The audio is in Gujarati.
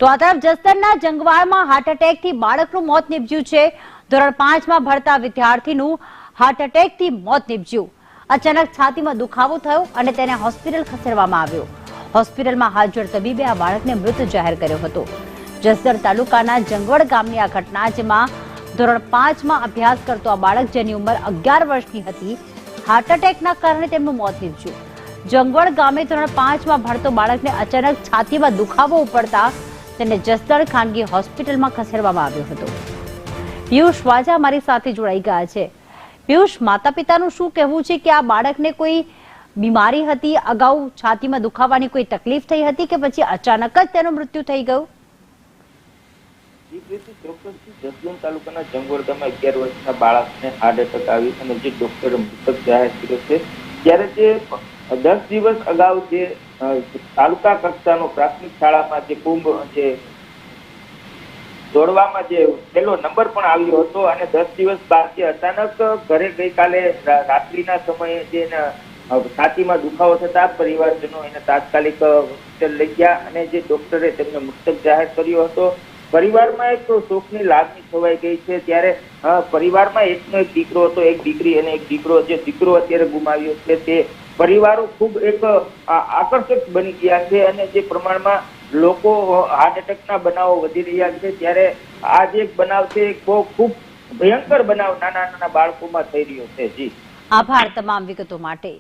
તો આ તરફ જસદણના જંગવાળમાં હાર્ટ એટેકથી બાળકનું મોત નીપજ્યું છે। ધોરણ 5માં ભણતા વિદ્યાર્થીનું હાર્ટ એટેકથી મોત નીપજ્યું। અચાનક છાતીમાં દુખાવો થયો અને તેને હોસ્પિટલ ખસેડવામાં આવ્યો। હોસ્પિટલમાં હાજર તબીબે આ બાળકને મૃત જાહેર કર્યો હતો। જસદણ તાલુકાના જંગવડ ગામની આ ઘટના, જેમાં ધોરણ 5માં અભ્યાસ કરતો આ બાળક, જેની ઉંમર 11 વર્ષની હતી, હાર્ટ એટેકના કારણે તેમનું મોત નીપજ્યું। જંગવડ ગામે ધોરણ 5માં ભણતો બાળકને અચાનક છાતીમાં દુખાવો ઉપડતા તેને જસદણ ખાનગી હોસ્પિટલમાં ખસેડવામાં આવ્યો હતો। પિયુષ વાજા મારી સાથે જોડાઈ ગયા છે। પિયુષ, માતા પિતાનું શું કહેવું છે કે આ બાળકને કોઈ બીમારી હતી, અગાઉ છાતીમાં દુખાવાની કોઈ તકલીફ થઈ હતી કે પછી અચાનક જ તેનું મૃત્યુ થઈ ગયું? જસદણ તાલુકાના જંગવડ ગામમાં 11 વર્ષના બાળકને હાર્ટ એટેક આવી અને જે ડોક્ટરે મૃતક જાહેર કર્યો છે। ત્યારે જે 10 દિવસ અગાઉ જે તાલુકા કક્ષાનો પ્રાથમિક શાળામાં જે કુંભ જે દોડવામાં જે પહેલો નંબર પણ આવ્યો હતો અને 10 દિવસ બાદ જે અચાનક ઘરે ગઈકાલે રાત્રિના સમયે જે છાતીમાં દુખાવો થતા પરિવારજનો એને તાત્કાલિક હોસ્પિટલ લઈ ગયા અને જે ડોક્ટરે તેમને મૃતક જાહેર કર્યો હતો। પરિવારમાં એક શોકની લાગણી છવાઈ ગઈ છે। ત્યારે પરિવારમાં એકનો એક દીકરો હતો, એક દીકરી અને એક દીકરો। જે દીકરો અત્યારે ગુમાવ્યો છે તે પરિવારો ખૂબ એક આકર્ષક બની ગયા છે અને જે પ્રમાણમાં લોકો હાર્ટ એટેકના બનાવો વધી રહ્યા છે, ત્યારે આ જે એક બનાવ છે ખૂબ ભયંકર બનાવ નાના નાના બાળકોમાં થઈ રહ્યો છે। જી, આભાર તમામ વિગતો માટે।